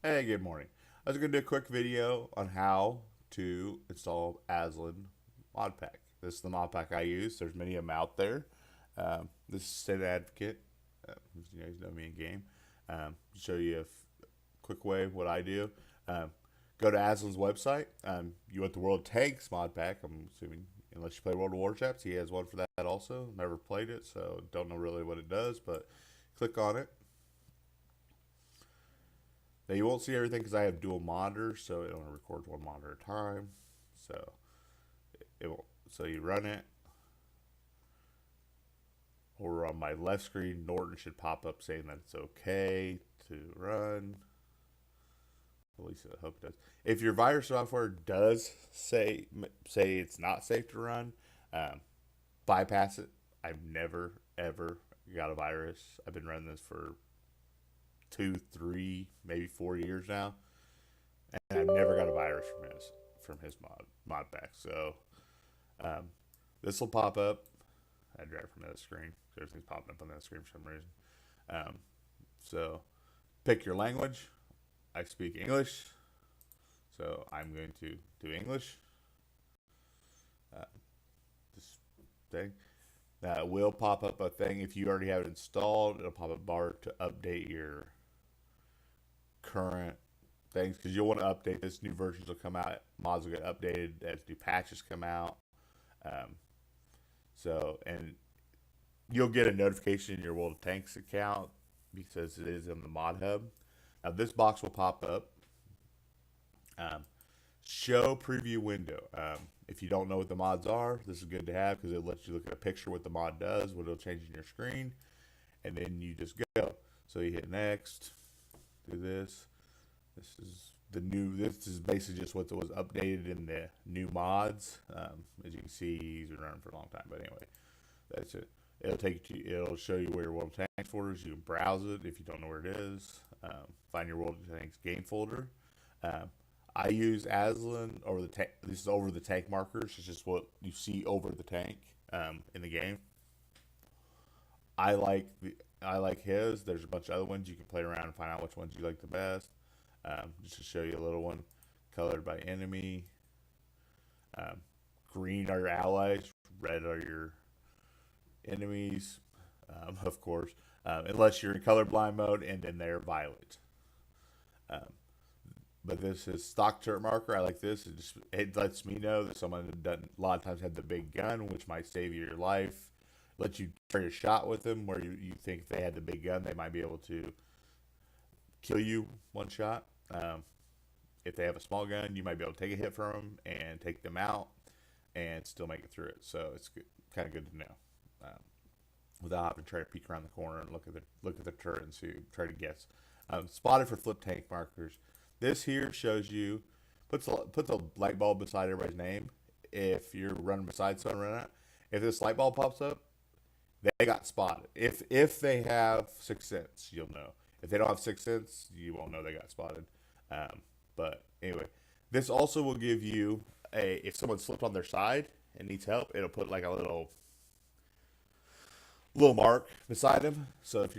Hey, good morning. I was going to do a quick video on how to install Aslian Modpack. This is the Modpack I use. There's many of them out there. This is State Advocate. You guys know me in game. Show you a quick way of what I do. Go to Aslian's website. You want the World Tanks Modpack. I'm assuming, unless you play World of Warships, he has one for that also. Never played it, so don't know really what it does, but click on it. Now you won't see everything because I have dual monitors, so it only records one monitor at a time. So it will. So you run it. Over on my left screen, Norton should pop up saying that it's okay to run. At least I hope it does. If your virus software does say it's not safe to run, um, bypass it. I've never ever got a virus. I've been running this for 2, 3, maybe 4 years now, and I've never got a virus from his mod pack. So um, this will pop up. I drag from the screen. Everything's popping up on that screen for some reason. Um, so pick your language. I speak English, so I'm going to do English. Uh, this thing will pop up a thing if you already have it installed. It'll pop up a bar to update your current things because you'll want to update this. New versions will come out. Mods will get updated as new patches come out. Um, and you'll get a notification in your World of Tanks account because it is in the mod hub. Now this box will pop up. Show preview window. If you don't know what the mods are, this is good to have because it lets you look at a picture what the mod does, what it'll change in your screen, and then you just go. So you hit next, do this. This is the new. This is basically just what was updated in the new mods. As you can see, he's been running for a long time, but anyway, that's it. It'll take you. It'll show you where your World of Tanks folder is. You can browse it if you don't know where it is. Find your World of Tanks game folder. I use Aslian over the tank. This is over the tank markers. It's just what you see over the tank in the game. I like his. There's a bunch of other ones you can play around and find out which ones you like the best. Just to show you a little one, colored by enemy. Green are your allies. Red are your enemies, of course, unless you're in colorblind mode, and then they're violet. Um, but this is stock turret marker. I like this. It lets me know that someone doesn't a lot of times have the big gun, which might save you your life. Let you try a shot with them where you think if they had the big gun, they might be able to kill you one shot. If they have a small gun, you might be able to take a hit from them and take them out and still make it through it. So it's kind of good to know. Um, Without having to try to peek around the corner and look at the turret and try to guess. Spotted for flip tank markers. This here shows you puts a light bulb beside everybody's name. If you're running beside someone running out, if this light bulb pops up, they got spotted. If they have Sixth Sense, you'll know. If they don't have Sixth Sense, you won't know they got spotted. But anyway, this also will give you if someone slipped on their side and needs help, it'll put like a little mark beside him. So if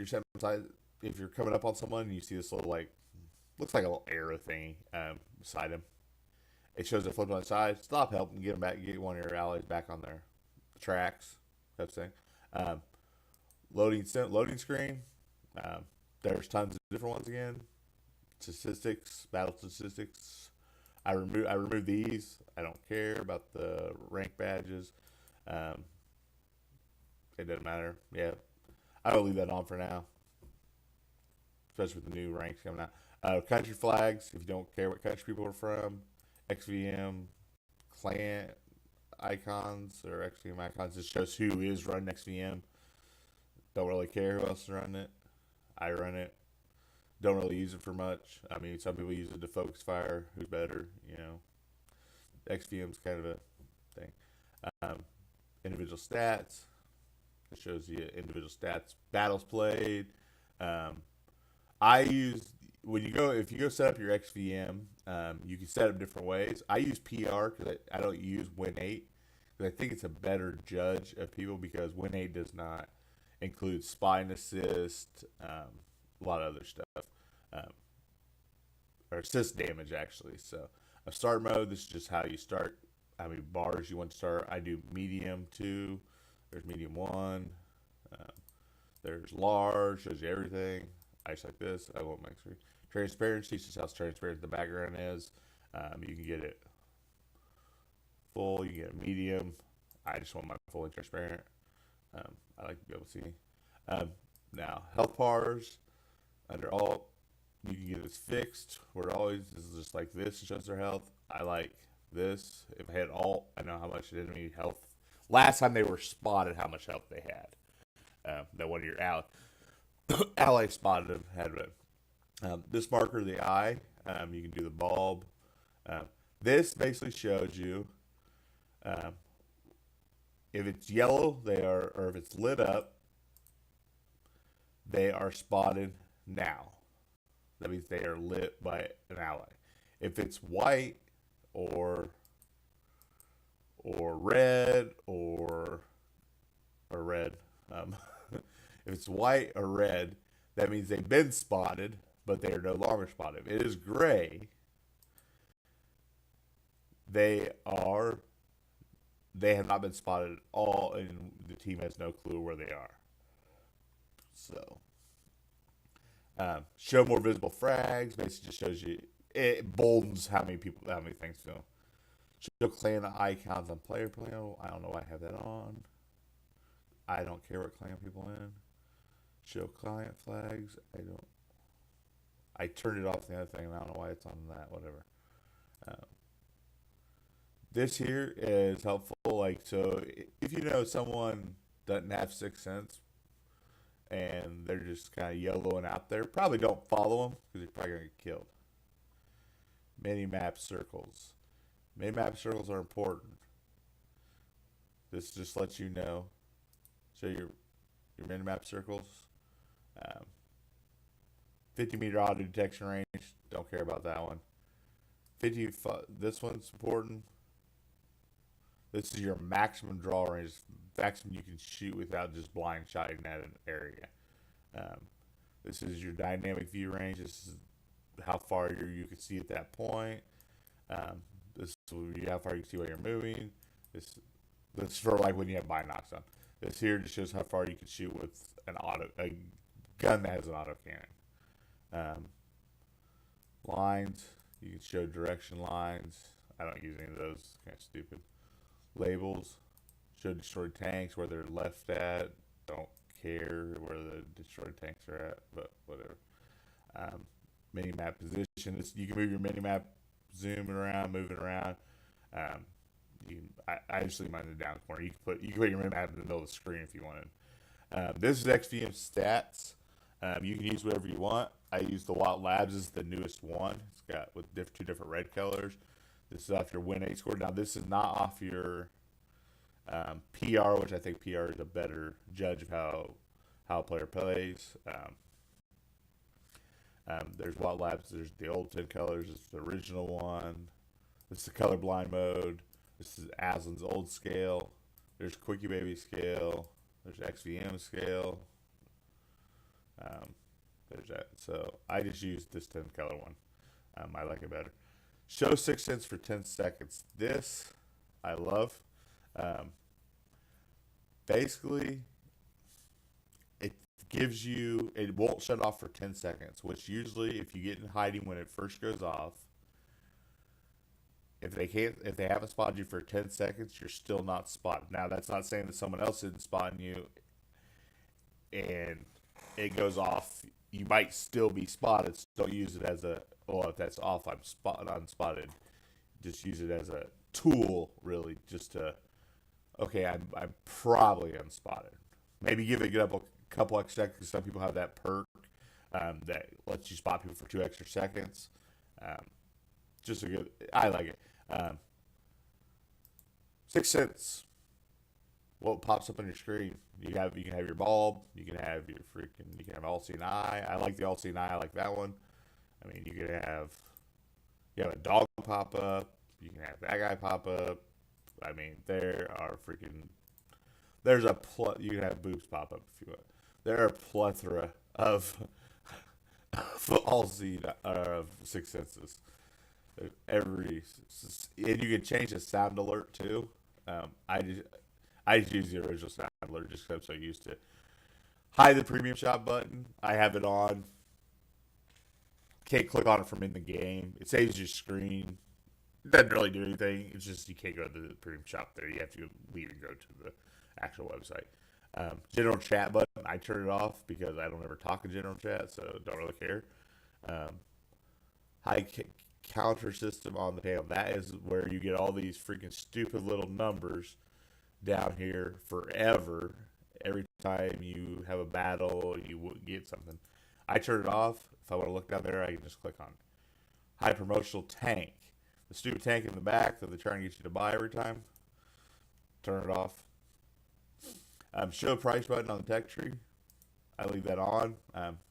if you're coming up on someone and you see this little looks like a little arrow thing beside him, it shows it flipped on the side. Stop, help, and get them back. Get one of your allies back on their tracks. That thing. Um, loading screen. There's tons of different ones again. Statistics, battle statistics. I remove these. I don't care about the rank badges. Um, it doesn't matter. Yeah, I will leave that on for now, especially with the new ranks coming out. Country flags. If you don't care what country people are from, XVM clan icons or XVM icons. Just shows who is running XVM. Don't really care who else is running it. I run it. Don't really use it for much. I mean, some people use it to focus fire. Who's better? XVM's kind of a thing. Um, Individual stats. It shows you individual stats, battles played. I use if you go set up your XVM, you can set up different ways. I use PR because I don't use Win8 because I think it's a better judge of people because Win8 does not include spine assist, a lot of other stuff. Um, or assist damage actually. So a start mode, this is just how you start, how many bars you want to start. I do medium 2, there's medium 1, uh, there's large, shows you everything. I just like this, I won't make screen. Transparency, just how transparent the background is. You can get it full, you can get it medium. I just want my fully transparent. I like to be able to see. Um, Now, health bars, under alt, you can get this fixed, where it always is just like this, it shows their health. I like this. If I hit alt, I know how much enemy health. Last time they were spotted, how much health they had. That one of your ally spotted them had it. This marker, the eye, you can do the bulb. This basically shows you um, if it's yellow, they are, or if it's lit up, they are spotted now. That means they are lit by an ally. If it's white or red or red, if it's white or red, that means they've been spotted, but they are no longer spotted. If it is gray, they have not been spotted at all, and the team has no clue where they are. So, show more visible frags. Basically, just shows you, it boldens how many people, how many things film. Show clan icons on player panel. I don't know why I have that on. I don't care what clan people in. Show client flags. I turned it off the other thing, and I don't know why it's on that. Whatever. This here is helpful. Like, so if you know someone doesn't have Sixth Sense and they're just kind of YOLOing out there, probably don't follow them because you're probably gonna get killed. Mini map circles. Mini map circles are important. This just lets you know. So your mini map circles. 50-meter auto detection range. Don't care about that one. 50. This one's important. This is your maximum draw range, maximum you can shoot without just blind shotting at an area. This is your dynamic view range. This is how far you can see at that point. This is how far you can see while you're moving. This is for like when you have binocs on. This here just shows how far you can shoot with a gun that has an auto cannon. Lines, you can show direction lines. I don't use any of those. It's kind of stupid. Labels, show destroyed tanks where they're left at. Don't care where the destroyed tanks are at, but whatever. Mini map position. You can move your mini map, zooming around, moving around. I just leave mine in the down corner. You can put your mini map in the middle of the screen if you wanted. This is XVM stats. You can use whatever you want. I use the Watt Labs. This is the newest one. It's got with two different red colors. This is off your win 8 score. Now, this is not off your PR, which I think PR is a better judge of how a player plays. There's Watt Labs. There's the old 10 colors. It's the original one. This is the colorblind mode. This is Aslian's old scale. There's Quickie Baby scale. There's XVM scale. There's that. So I just used this 10 color one. I like it better. Show Sixth Sense for 10 seconds. This I love. Basically, it won't shut off for 10 seconds, which usually if you get in hiding when it first goes off, if they haven't spotted you for 10 seconds, you're still not spotted. Now, that's not saying that someone else isn't spotting you and it goes off. You might still be spotted. So don't use it as if that's off, I'm unspotted. Just use it as a tool, really, just to, okay, I'm probably unspotted. Maybe give it a couple extra seconds. Some people have that perk that lets you spot people for 2 extra seconds. Just a good, I like it. Sixth Sense. What pops up on your screen? You can have your bulb. You can have all-seeing eye. I like the all-seeing eye. I like that one. I mean, you have a dog pop up. You can have that guy pop up. I mean, there are you can have boobs pop up if you want. There are a plethora of for all seen of Six Senses. Every and you can change the sound alert too. I just use the original sound alert just because I'm so used to it. Hide the premium shop button. I have it on. Can't click on it from in the game. It saves your screen. It doesn't really do anything. It's just you can't go to the premium shop there. You have to leave and go to the actual website. General chat button. I turn it off because I don't ever talk in general chat, so don't really care. Um, high counter system on the panel. That is where you get all these freaking stupid little numbers down here forever. Every time you have a battle, you get something. I turn it off. If I want to look down there, I can just click on high promotional tank. The stupid tank in the back that they're trying to get you to buy every time. Turn it off. Show price button on the tech tree. I leave that on.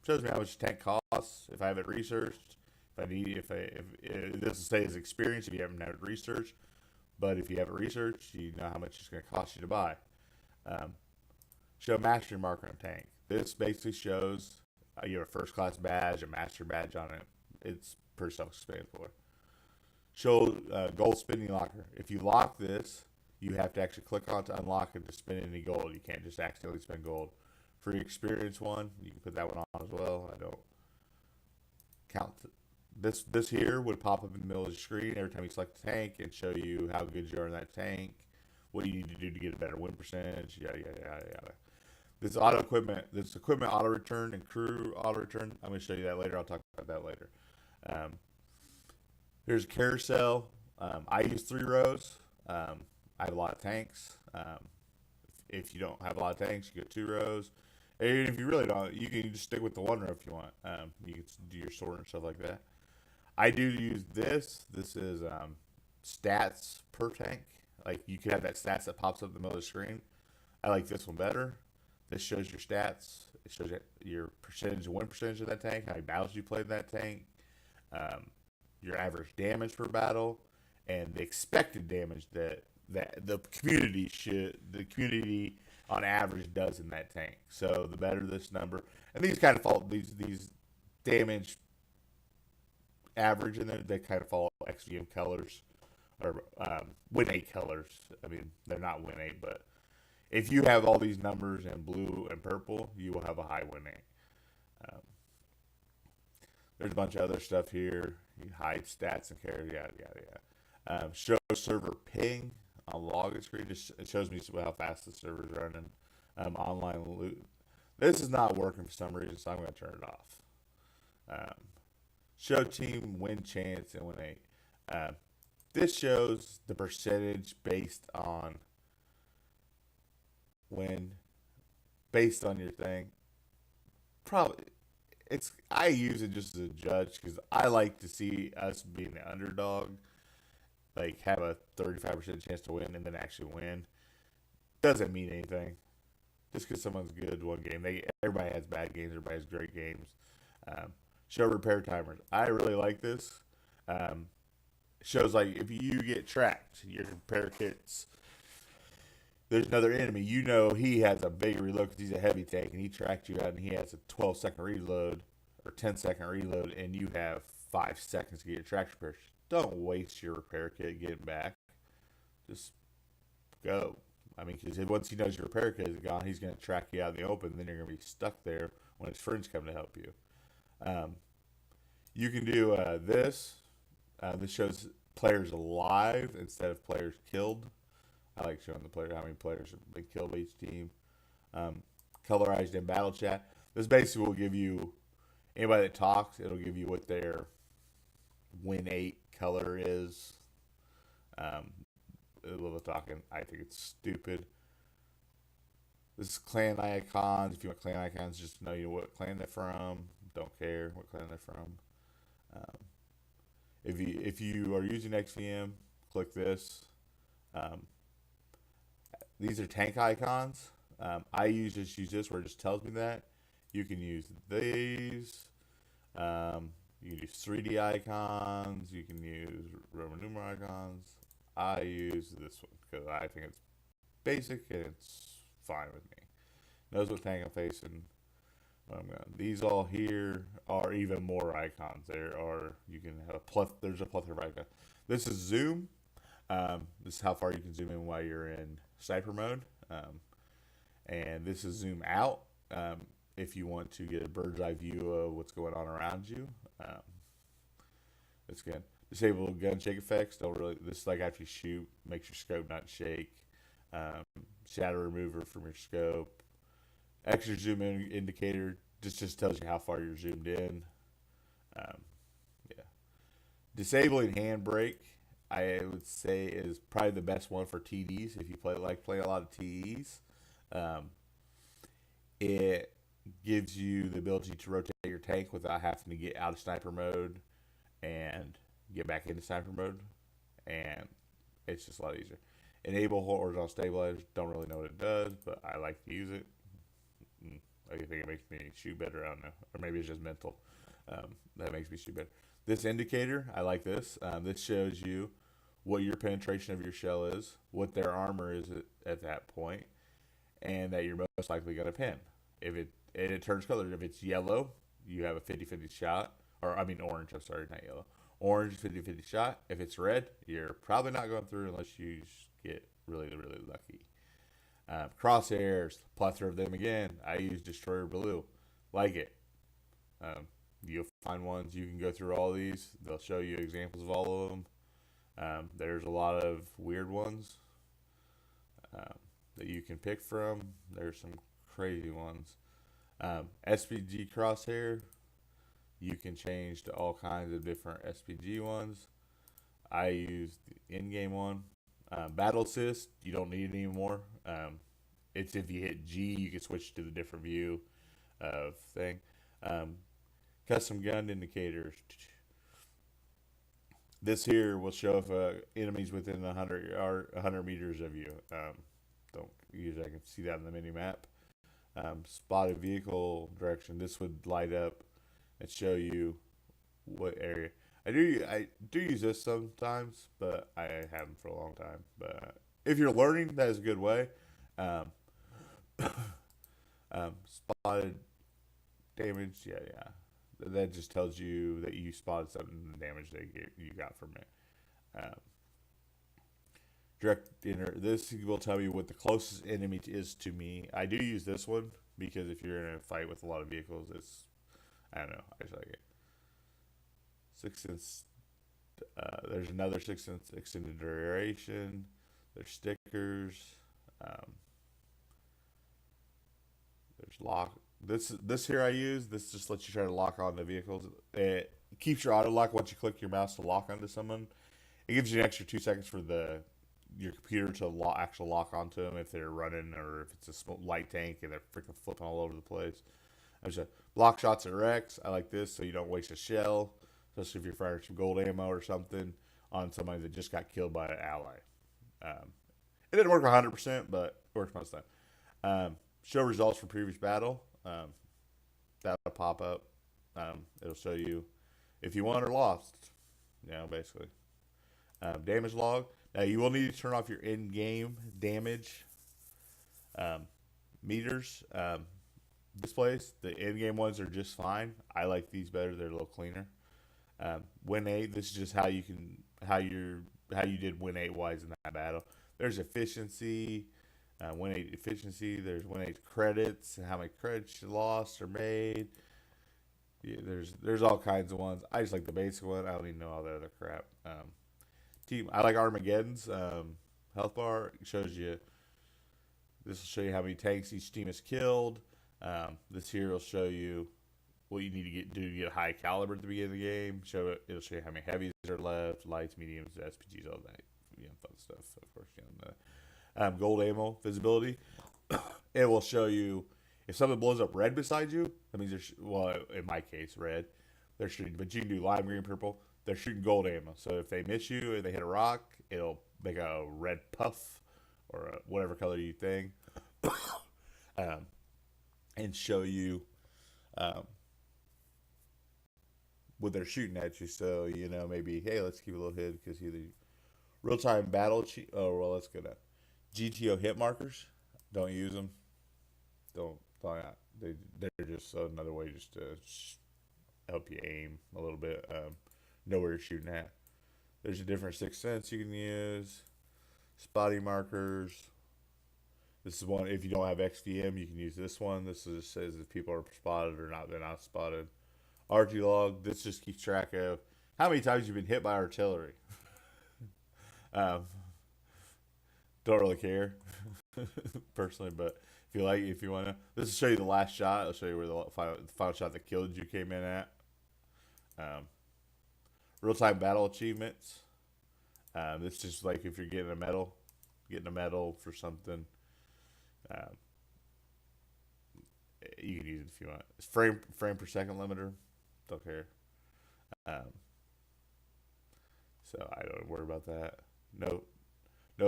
Shows me how much tank costs if I have it researched. If it doesn't say as experience if you haven't had it researched, but if you have it researched, you know how much it's going to cost you to buy. Um, Show mastery marker on tank. This basically shows you have a first class badge, a master badge on it. It's pretty self-explanatory. Show gold spending locker. If you lock this, you have to actually click on to unlock it to spend any gold. You can't just accidentally spend gold. Free experience one, you can put that one on as well. I don't count this here would pop up in the middle of the screen every time you select a tank and show you how good you are in that tank, what you need to do to get a better win percentage, yada yada yada yada. This equipment auto return and crew auto return. I'm going to show you that later. I'll talk about that later. Um, Here's a carousel. I use 3 rows. I have a lot of tanks. If you don't have a lot of tanks, you go 2 rows. And if you really don't, you can just stick with the 1 row if you want. You can do your sort and stuff like that. I do use this. This is stats per tank. Like you could have that stats that pops up in the middle of the screen. I like this one better. This shows your stats. It shows your percentage, win percentage of that tank, how many battles you played in that tank, your average damage per battle, and the expected damage that the community on average does in that tank. So the better this number, and these kind of fall these damage average in there, they kind of follow XVM colors or win 8 colors. I mean, they're not win 8, but if you have all these numbers in blue and purple, you will have a high win 8. Um, there's a bunch of other stuff here. You hide stats and carry, yada yada yada. Show server ping on login screen. Just it shows me how fast the server's running. Online loot. This is not working for some reason, so I'm going to turn it off. Show team win chance and win 8. This shows the percentage based on win, based on your thing. Probably I use it just as a judge because I like to see us being the underdog, like have a 35% chance to win and then actually win. Doesn't mean anything. Just because someone's good one game, everybody has bad games. Everybody has great games. Show repair timers. I really like this. Shows like if you get tracked, your repair kits. There's another enemy. You know he has a big reload because he's a heavy tank, and he tracked you out, and he has a 12-second reload or 10-second reload, and you have 5 seconds to get your track repair. Don't waste your repair kit getting back. Just go. I mean, because once he knows your repair kit is gone, he's going to track you out in the open, and then you're going to be stuck there when his friends come to help you. You can do this. This shows players alive instead of players killed. I like showing the player how many players have been killed by each team. Colorized in battle chat. This basically will give you anybody that talks. It'll give you what their win 8 color is. A little talking. I think it's stupid. This is clan icons. If you want clan icons, just know what clan they're from. Don't care what clan they're from. If you are using XVM, click this. These are tank icons. I just use this where it just tells me that. You can use these. You can use 3D icons. You can use Roman numeral icons. I use this one because I think it's basic and it's fine with me. Knows what tank I'm facing. These all here are even more icons. There are you can have a there's a plethora of icons. This is zoom. This is how far you can zoom in while you're in sniper mode. And this is zoom out. If you want to get a bird's eye view of what's going on around you. It's good. Disable gun shake effects. Don't really. This is like after you shoot, makes your scope not shake. Um, Shadow remover from your scope. Extra zoom in indicator just tells you how far you're zoomed in. Um, yeah. Disabling handbrake, I would say, is probably the best one for TDs if you play a lot of TDs. Um, it gives you the ability to rotate your tank without having to get out of sniper mode and get back into sniper mode, and it's just a lot easier. Enable horizontal stabilizers. Don't really know what it does, but I like to use it. I think it makes me shoot better. I don't know, or maybe it's just mental. That makes me shoot better. This indicator, I like this. This shows you what your penetration of your shell is, what their armor is at that point, and that you're most likely going to pin. If it turns colors. If it's yellow, you have a 50-50 shot, or I mean orange. I'm sorry, not yellow. Orange 50-50 shot. If it's red, you're probably not going through unless you get really really lucky. Crosshairs, plethora of them again. I use Destroyer Blue. Like it. You'll find ones. You can go through all these. They'll show you examples of all of them. There's a lot of weird ones that you can pick from. There's some crazy ones. SPG crosshair. You can change to all kinds of different SPG ones. I use the in-game one. Battle assist, you don't need it anymore. It's if you hit G, you can switch to the different view of thing. Custom gun indicators. This here will show if enemies within 100 meters of you. Don't usually I can see that in the mini map. Spotted vehicle direction. This would light up and show you what area. I do use this sometimes, but I haven't for a long time. But if you're learning, that is a good way. Um, Spotted damage, yeah. That just tells you that you spotted something, the damage that you got from it. Um, Direct enter. This will tell me what the closest enemy is to me. I do use this one because if you're in a fight with a lot of vehicles, I don't know. I just like it. 6 sense. There's another 6 sense extended duration. There's stickers. Um, there's lock. This here I use. This just lets you try to lock on the vehicles. It keeps your auto lock once you click your mouse to lock onto someone. It gives you an extra 2 seconds for your computer to actually lock onto them if they're running or if it's a light tank and they're freaking flipping all over the place. Block shots at Rex. I like this so you don't waste a shell, especially if you're firing some gold ammo or something on somebody that just got killed by an ally. It didn't work 100%, but it works most of the time. Show results from previous battle. That'll pop up. It'll show you if you won or lost. Basically. Damage log. Now you will need to turn off your in-game damage meters displays. The in-game ones are just fine. I like these better. They're a little cleaner. Win 8. This is just how you did win 8 wise in that battle. There's efficiency. Win 8 efficiency. There's win 8 credits and how many credits you lost or made. Yeah, there's all kinds of ones. I just like the basic one. I don't even know all that other crap. Team. I like Armageddon's health bar. It shows you. This will show you how many tanks each team has killed. This here will show you what you need to do to get a high caliber at the beginning of the game. It'll show you how many heavies are left, lights, mediums, SPGs, all that fun stuff. Of course, gold ammo visibility. It will show you if something blows up red beside you. That means in my case, red. They're shooting, but you can do lime green, purple. They're shooting gold ammo. So if they miss you or they hit a rock, it'll make a red puff or whatever color you think, and show you what they're shooting at you. So maybe let's keep a little hid because either real time battle. Let's go down. GTO hit markers. Don't use them. Don't They're just another way just to help you aim a little bit, know where you're shooting at. There's a different sixth sense you can use. Spotty markers. This is one. If you don't have XVM, you can use this one. This just says if people are spotted or not. They're not spotted. RG log. This just keeps track of how many times you've been hit by artillery. um, don't really care personally, but if you want to, this will show you the last shot. It'll show you where the final shot that killed you came in at. Real time battle achievements. It's just like if you're getting a medal for something. You can use it if you want. It's frame per second limiter. Don't care. Um, so I don't worry about that. No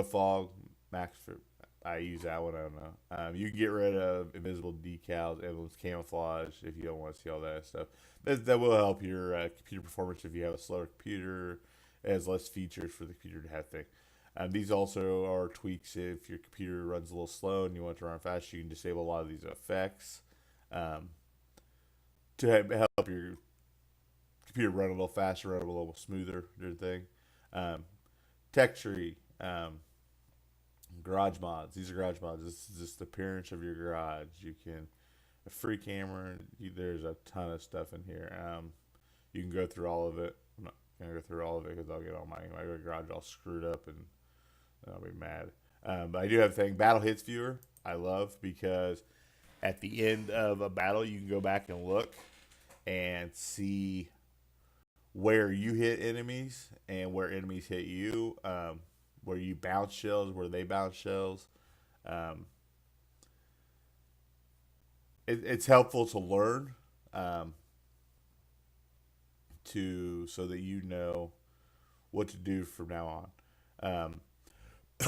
fog. Max for I use that one. I don't know. You can get rid of invisible decals, emblems, camouflage if you don't want to see all that stuff. That will help your computer performance if you have a slower computer. It has less features for the computer to have things. These also are tweaks if your computer runs a little slow and you want it to run fast. You can disable a lot of these effects to help your computer run a little faster, run a little smoother, do the thing. Tech tree, garage mods. These are garage mods. This is just the appearance of your garage. You can a free camera. There's a ton of stuff in here. You can go through all of it. I'm not gonna go through all of it because I'll get all my garage all screwed up and I'll be mad. But I do have a thing. Battle hits viewer. I love because at the end of a battle, you can go back and look and see where you hit enemies and where enemies hit you. Where you bounce shells, where they bounce shells. It's helpful to learn so that you know what to do from now on.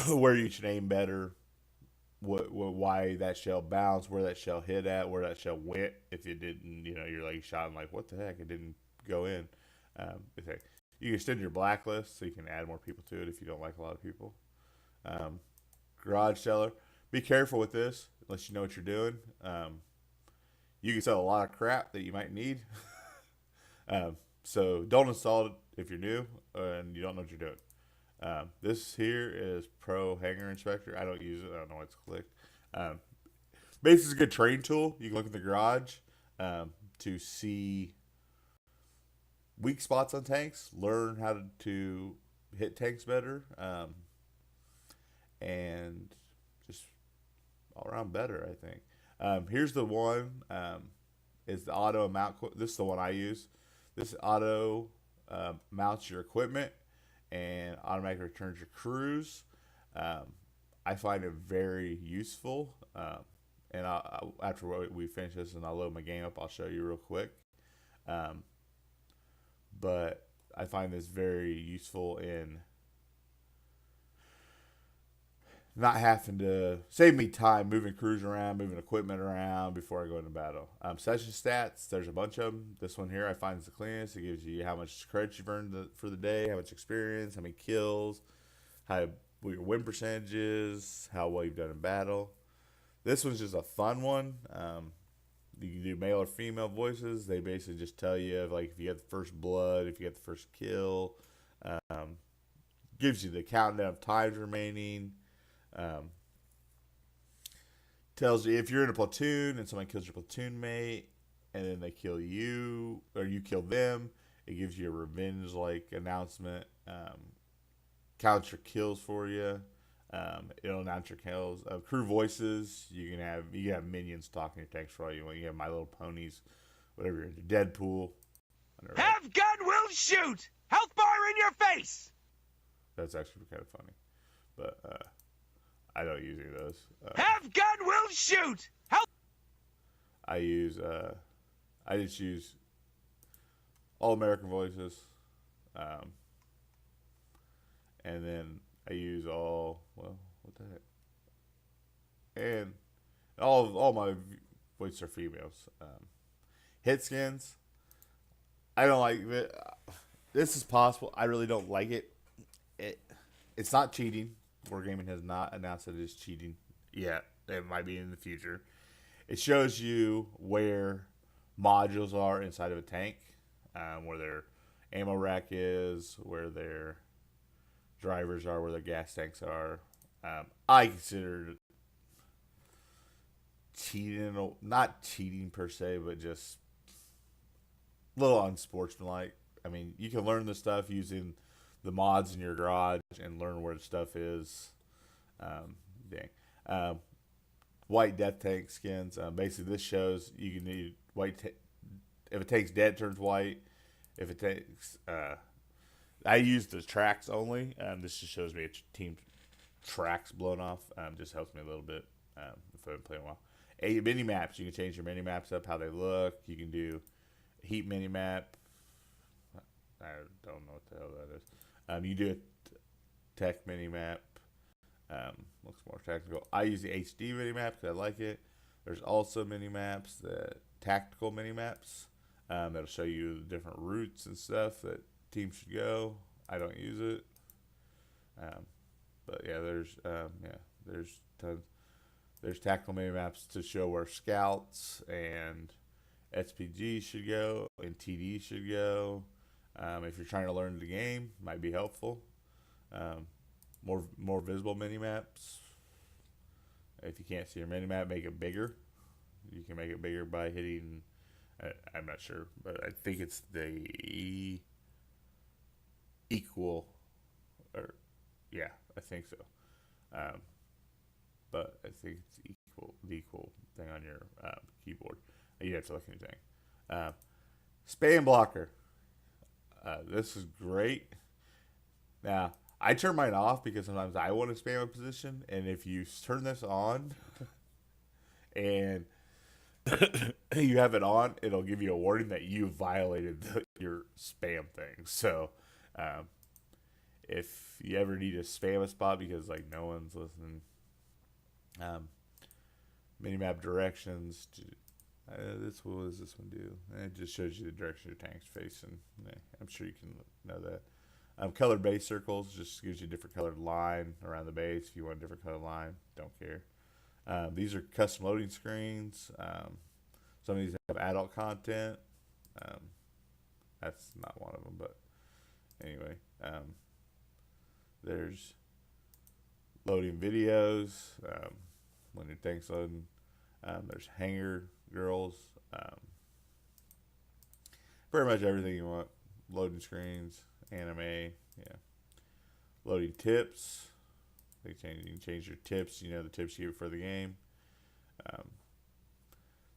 Where you should aim better, why that shell bounced, where that shell hit at, where that shell went. If it didn't, you're like shot and like, what the heck? It didn't go in. You can extend your blacklist so you can add more people to it if you don't like a lot of people. Garage seller. Be careful with this unless you know what you're doing. You can sell a lot of crap that you might need. So don't install it if you're new and you don't know what you're doing. This here is Pro Hanger Inspector. I don't use it. I don't know why it's clicked. Basically, it's a good training tool. You can look at the garage to see weak spots on tanks, learn how to hit tanks better, and just all around better, I think. Here's the one. Is the auto mount. This is the one I use. This auto mounts your equipment and automatically returns your crews. I find it very useful. And after we finish this and I'll load my game up, I'll show you real quick. But I find this very useful in not having to save me time moving crews around, moving equipment around before I go into battle. Session stats, there's a bunch of them. This one here I find is the cleanest. It gives you how much credits you've earned for the day, how much experience, how many kills, what your win percentages, how well you've done in battle. This one's just a fun one. You can do male or female voices. They basically just tell you like if you get the first blood, if you get the first kill. Gives you the countdown of times remaining. Tells you if you're in a platoon and someone kills your platoon mate and then they kill you or you kill them, it gives you a revenge like announcement. Counts your kills for you. It'll announce your kills. Crew voices. You can have minions talking your tanks for all you want. You have My Little Ponies, whatever you're into. Deadpool. Have gun will shoot. Health bar in your face. That's actually kind of funny, but I don't use any of those. Have gun will shoot. I just use all American voices, and then I use what the heck? And all my voices are females. Hit skins. I don't like it. This is possible. I really don't like it. It's not cheating. Wargaming has not announced that it is cheating yet. It might be in the future. it shows you where modules are inside of a tank, where their ammo rack is, where their drivers are, where their gas tanks are. I consider cheating, not cheating per se, but just a little unsportsmanlike. I mean, you can learn the stuff using the mods in your garage and learn where the stuff is. Dang. White death tank skins. Basically, this shows you can need if it takes dead, it turns white. If it takes, I use the tracks only. This just shows me a team tracks blown off. Just helps me a little bit if I've been playing a while. Mini maps. You can change your mini maps up how they look. You can do heat mini map. I don't know what the hell that is. You do a tech mini map. Looks more technical. I use the HD mini map because I like it. There's also mini maps, tactical mini maps. That'll show you the different routes and stuff that teams should go. I don't use it. But yeah, there's tons. There's tactical mini maps to show where scouts and SPG should go and TD should go. If you're trying to learn the game, might be helpful. More visible mini maps. If you can't see your mini map, make it bigger. You can make it bigger by hitting. I'm not sure, but I think it's the equal, or yeah, I think so. But I think it's the equal thing on your keyboard. You have to look anything. Spam blocker. This is great. Now, I turn mine off because sometimes I want to spam a position, and if you turn this on and you have it on, it'll give you a warning that you violated your spam thing. So, if you ever need to spam a spot because like no one's listening, minimap directions. What does this one do? It just shows you the direction your tank's facing. I'm sure you can know that. Colored base circles just gives you a different colored line around the base. If you want a different colored line, don't care. These are custom loading screens. Some of these have adult content. That's not one of them, but anyway. There's loading videos when your tank's loading. There's hanger girls. Pretty much everything you want. Loading screens, anime, yeah. Loading tips. You can change your tips. The tips you give for the game.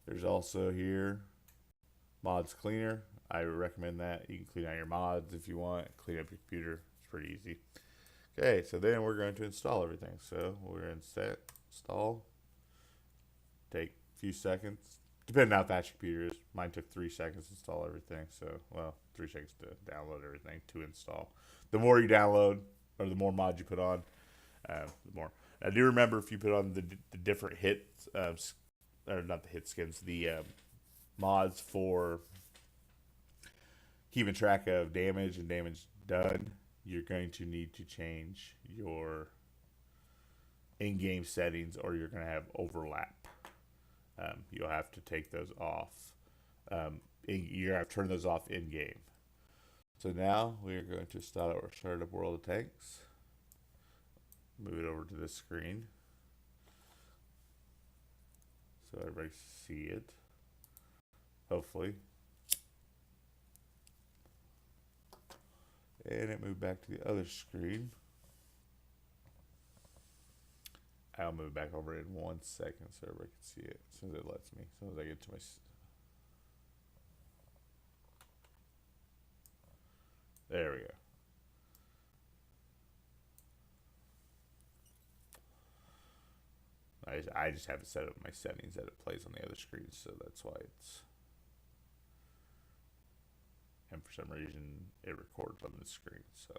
There's also here mods cleaner. I recommend that. You can clean out your mods if you want. Clean up your computer. It's pretty easy. Okay, so then we're going to install everything. So we're going to install. Take a few seconds. Depending on how fast your computer is. Mine took 3 seconds to install everything. So, 3 seconds to download everything to install. The more you download, or the more mods you put on, the more. Now, do remember if you put on the different hits, or not the hit skins, the mods for keeping track of damage and damage done, you're going to need to change your in-game settings or you're going to have overlap. You'll have to take those off. You're going to have to turn those off in-game. So now we are going to start our startup World of Tanks. Move it over to this screen so everybody can see it. Hopefully. And it moved back to the other screen. I'll move back over in 1 second so everybody can see it as soon as it lets me. As soon as I get to my... There we go. I just have it set up my settings that it plays on the other screen, so that's why it's... And for some reason, it records on the screen, so...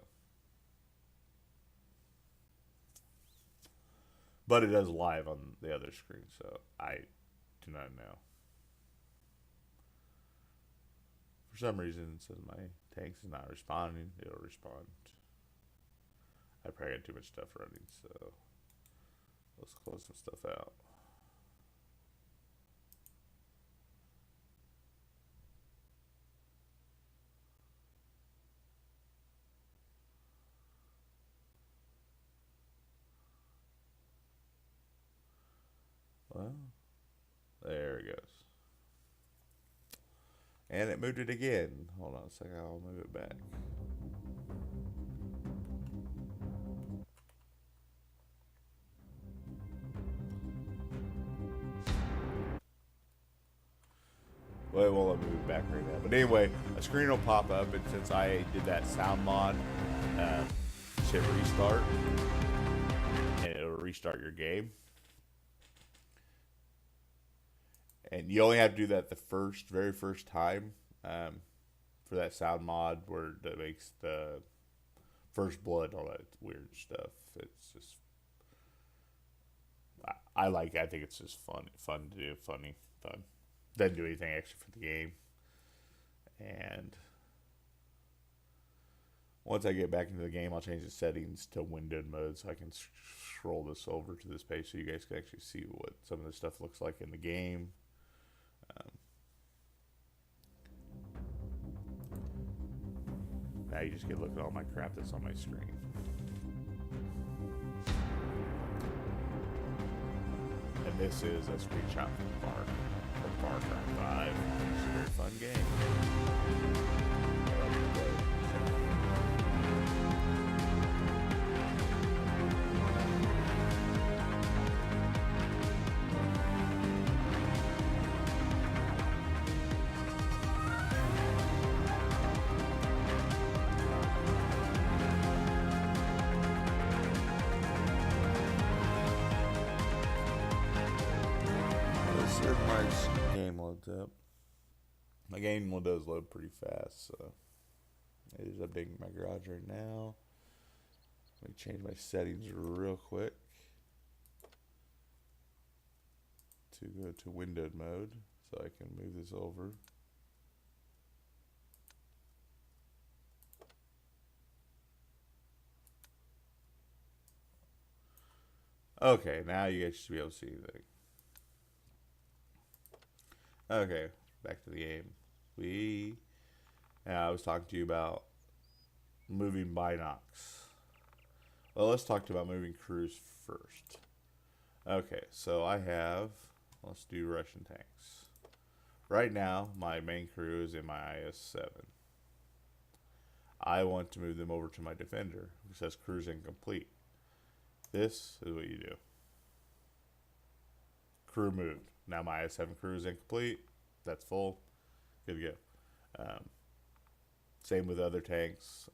But it does live on the other screen, so I do not know. For some reason, it says my tanks is not responding. It'll respond. I probably got too much stuff running, so let's close some stuff out. There it goes. And it moved it again. Hold on a second. I'll move it back. Well, it won't let me move back right now. But anyway, a screen will pop up, and since I did that sound mod, hit restart, and it'll restart your game. And you only have to do that the very first time for that sound mod where it makes the first blood and all that weird stuff. It's just, I like it. I think it's just fun to do, fun. Doesn't do anything extra for the game. And once I get back into the game, I'll change the settings to windowed mode so I can scroll this over to this page so you guys can actually see what some of the stuff looks like in the game. Now you just get to look at all my crap that's on my screen. And this is a screenshot from Far Cry 5. It's a very fun game. I like to play it. My game loads up. My game does load pretty fast, so it is updating my garage right now. Let me change my settings real quick to go to windowed mode so I can move this over. Okay, now you guys should be able to see anything. Okay, back to the game. I was talking to you about moving binocs. Well, let's talk about moving crews first. Okay, so let's do Russian tanks. Right now, my main crew is in my IS-7. I want to move them over to my Defender, which says crews incomplete. This is what you do. Crew moved. Now my IS-7 crew is incomplete. That's full. Good to go. Same with other tanks.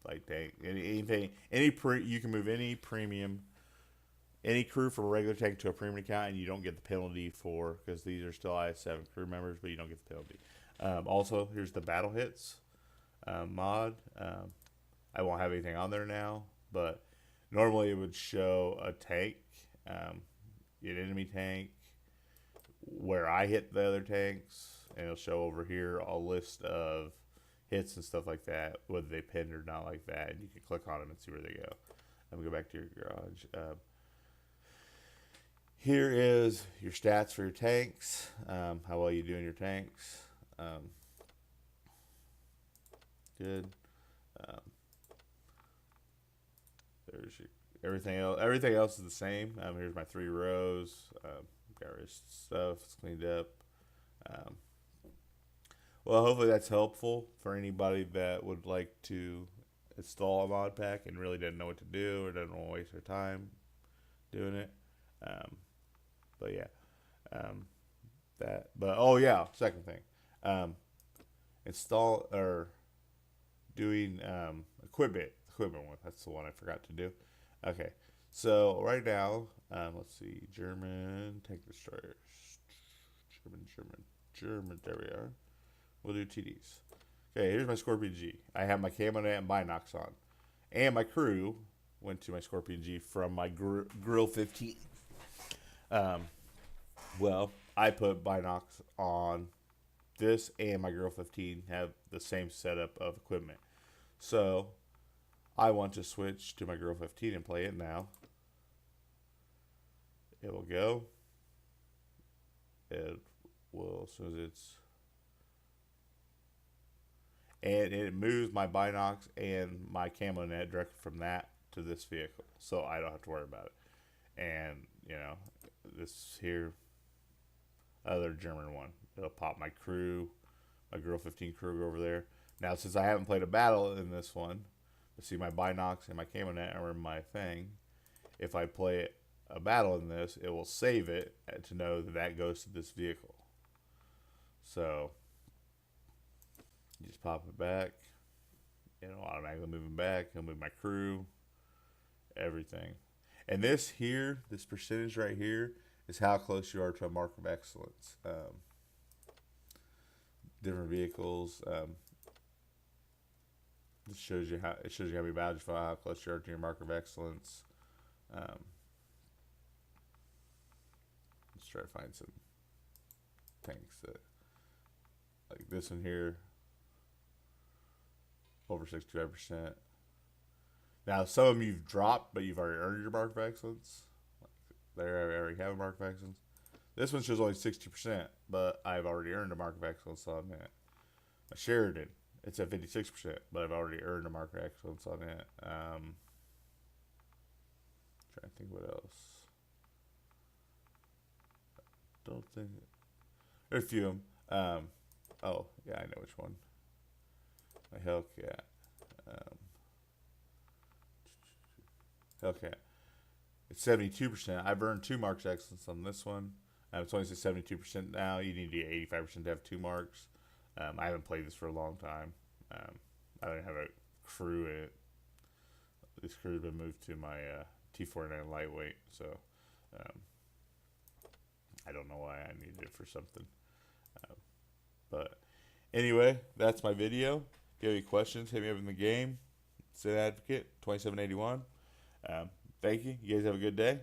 Like tank, anything, you can move any crew from a regular tank to a premium account, and you don't get the penalty because these are still IS-7 crew members, but you don't get the penalty. Also, here's the battle hits mod. I won't have anything on there now, but normally it would show a tank, an enemy tank, where I hit the other tanks, and it'll show over here a list of hits and stuff like that, whether they pinned or not like that, and you can click on them and see where they go. Let me go back to your garage. Here is your stats for your tanks, how well you do in your tanks. Good. There's your everything else. Everything else is the same. Here's my 3 rows. Got rid of stuff. It's cleaned up. Well, hopefully that's helpful for anybody that would like to install a mod pack and really doesn't know what to do or doesn't want to waste their time doing it. But yeah, second thing, install or doing equipment one. That's the one I forgot to do. Okay, so right now, let's see, German tank destroyers, German. There we are. We'll do TDs. Okay, here's my Scorpion G. I have my camo net and binocs on, and my crew went to my Scorpion G from my Grill 15. Well, I put binocs on this, and my Grill 15 have the same setup of equipment. So I want to switch to my Grill 15 and play it now. It will go. It will, as soon as it's, and it moves my binocs and my camo net directly from that to this vehicle, so I don't have to worry about it. And this here, other German one. It'll pop my crew, my Girl 15 crew over there. Now, since I haven't played a battle in this one, see my binocs and my camo net are in my thing. If I play a battle in this, it will save it to know that that goes to this vehicle. So you just pop it back. It'll automatically move it back. It'll move my crew, everything. And this here, this percentage right here, is how close you are to a mark of excellence. Different vehicles. This shows you how many battles you fought, how close you are to your mark of excellence. Let's try to find some tanks that, like this one here, over 65%. Now, some of them you've dropped, but you've already earned your mark of excellence. There, I already have a mark of excellence. This one shows only 60%, but I've already earned a mark of excellence on that. A Sheridan, it's at 56%, but I've already earned a mark of excellence on it. Trying to think what else. Don't think. There's a few of them. Oh, yeah, I know which one. My Hellcat. Hellcat. It's 72%. I've earned 2 marks of excellence on this one. It's only says 72% now. You need to get 85% to have 2 marks. I haven't played this for a long time. I don't have a crew in it. This crew has been moved to my T49 lightweight, so I don't know why I needed it for something. But anyway, that's my video. If you have any questions, hit me up in the game. Sid Advocate 2781. Thank you. You guys have a good day.